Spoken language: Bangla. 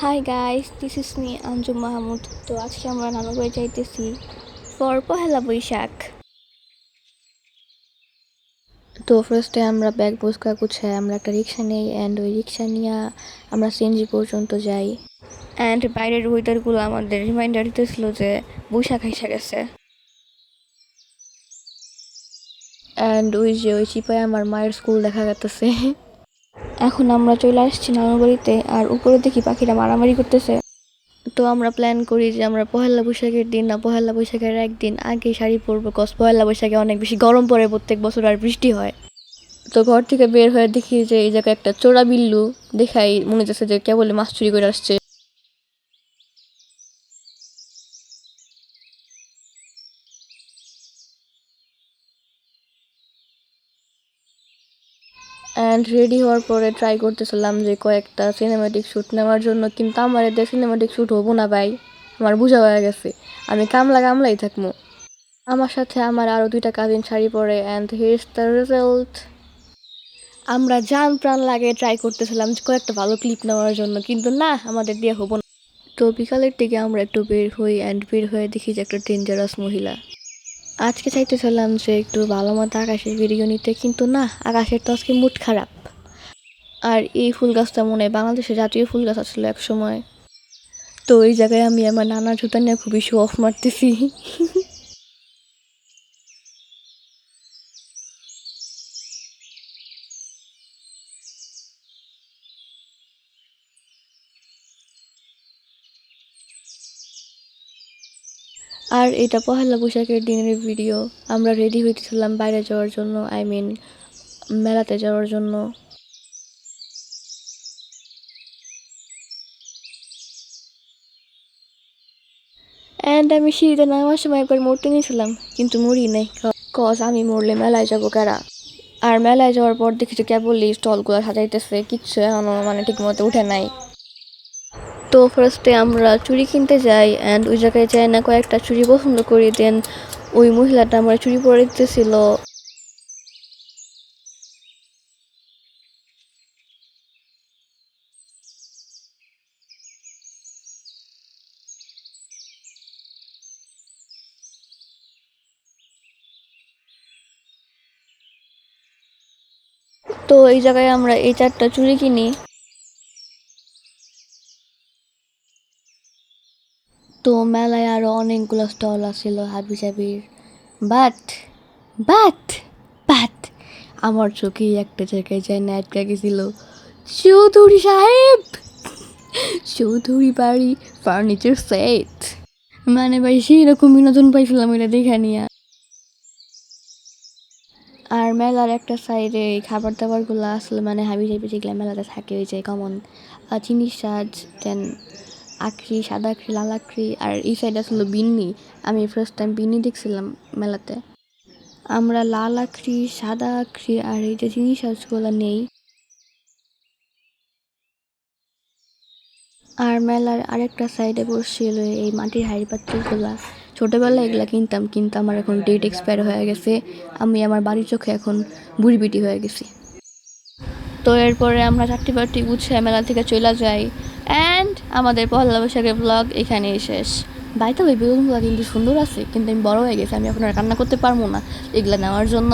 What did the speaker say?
Hi guys, this is me Anjum Mahmud. তো আজকে আমরা নানু বাড়ি যাইতেছি ফর পহেলা বৈশাখ। তো ফার্স্টে আমরা ব্যাগ বোঝকা গুছাই, আমরা একটা রিক্সা নেই অ্যান্ড ওই রিক্সা নিয়ে আমরা সিএনজি পর্যন্ত যাই। অ্যান্ড বাইরের ওয়েদারগুলো আমাদের রিমাইন্ডার দিতেছিল যে বৈশাখ এসে গেছে। অ্যান্ড ওই চিপায় আমার মায়ের স্কুল দেখা গেতেছে। এখন আমরা চলে আসছি নানু বাড়িতে, আর উপরে দেখি পাখিরা মারামারি করতেছে। তো আমরা প্ল্যান করি যে আমরা পহেলা বৈশাখের দিন না, পহেলা বৈশাখের একদিন আগে শাড়ি পরবো, কজ পহেলা বৈশাখে অনেক বেশি গরম পড়ে প্রত্যেক বছর আর বৃষ্টি হয়। তো ঘর থেকে বের হয়ে দেখি যে এই জায়গায় একটা চোরা বিল্লু দেখাই, মনে হচ্ছে যে কেবল মাছ চুরি করে আসছে। অ্যান্ড রেডি হওয়ার পরে ট্রাই করতেছিলাম যে কয়েকটা সিনেম্যাটিক শ্যুট নেওয়ার জন্য, কিন্তু আমার এদের সিনেম্যাটিক শ্যুট হবো না ভাই, আমার বোঝা হয়ে গেছে আমি কামলাই থাকবো। আমার সাথে আমার আরও 2টা কাজিন শাড়ি পরে, and here is the result. আমরা জান প্রাণ লাগে ট্রাই করতেছিলাম যে কয়েকটা ভালো ক্লিপ নেওয়ার জন্য, কিন্তু না, আমাদের দিয়ে হবো না। তো বিকালের দিকে আমরা একটু বের হই, অ্যান্ড বের হয়ে দেখি যে একটা ডেঞ্জারাস মহিলা। আজকে চাইতেছিলাম যে একটু ভালো মতো আকাশের ভিডিও নিতে, কিন্তু না, আকাশের তো আজকে মুড খারাপ। আর এই ফুল গাছটা মনে হয় বাংলাদেশের জাতীয় ফুল গাছ আসলে এক সময়। তো এই জায়গায় আমি আমার নানার জুতা নিয়ে খুবই শো অফ মারতেছি। আর এটা পহেলা বৈশাখের দিনের ভিডিও। আমরা রেডি হইতেছিলাম বাইরে যাওয়ার জন্য, আই মিন মেলাতে যাওয়ার জন্য। অ্যান্ড আমি সিঁড়িতে নামার সময় একবার মরতে নিয়েছিলাম, কিন্তু মরি নাই, কজ আমি মরলে মেলায় যাবো কারা। আর মেলায় যাওয়ার পর দেখি যে কেবলই স্টলগুলো সাজাইতেছে, কিচ্ছু এখনও মানে ঠিক মতো উঠে নাই। তো ফার্স্টে আমরা চুড়ি কিনতে যাই, অ্যান্ড ওই জায়গায় যাই না কয়েকটা চুড়ি পছন্দ করি। দেন ওই মহিলাটা আমার চুড়ি পরে দিতেছিল। তো এই জায়গায় আমরা এই 4টা চুড়ি কিনি। তো মেলায় আরও অনেকগুলো স্টল আছিল হাবি জাবির, বাট বাট বাট আমার চোখেই একটা জায়গায় যায় না আটকা গেছিল, চৌধুরী সাহেব, চৌধুরী বাড়ি ফার্নিচার সেট। মানে ভাই সেই রকম বিনোদন পাইছিলাম এটা দেখা নিয়ে। আর মেলার একটা সাইডে এই খাবার দাবারগুলো আসলে মানে হাবি জাবি যেগুলো মেলাতে থাকে, ওই যে কমন চিনির সাজ, দেন আখরি, সাদা আখরি, লাল আখরি, আর এই সাইডে আসলে বিন্নি। আমি ফার্স্ট টাইম বিন্নি দেখছিলাম মেলাতে। আমরা লাল আখরি, সাদা আখরি আর এই যে চিনির সাজগুলো নেই। আর মেলার আরেকটা সাইডে বসছিল এই মাটির হাঁড়ি পাতিলগুলা। ছোটোবেলায় এগুলা কিনতাম, কিন্তু আমার এখন ডেট এক্সপায়ার হয়ে গেছে। আমি আমার বাড়ির চোখে এখন বুড়ি বিটি হয়ে গেছি। তো এরপরে আমরা চারটি পাটি গুছিয়ে মেলা থেকে চলে যাই, অ্যান্ড আমাদের পহেলা বৈশাখের ব্লগ এখানেই শেষ। বাইতে ওই বেলুনগুলো কিন্তু সুন্দর আছে, কিন্তু আমি বড় হয়ে গেছি, আমি এখন আর কান্না করতে পারবো না এগুলো নেওয়ার জন্য।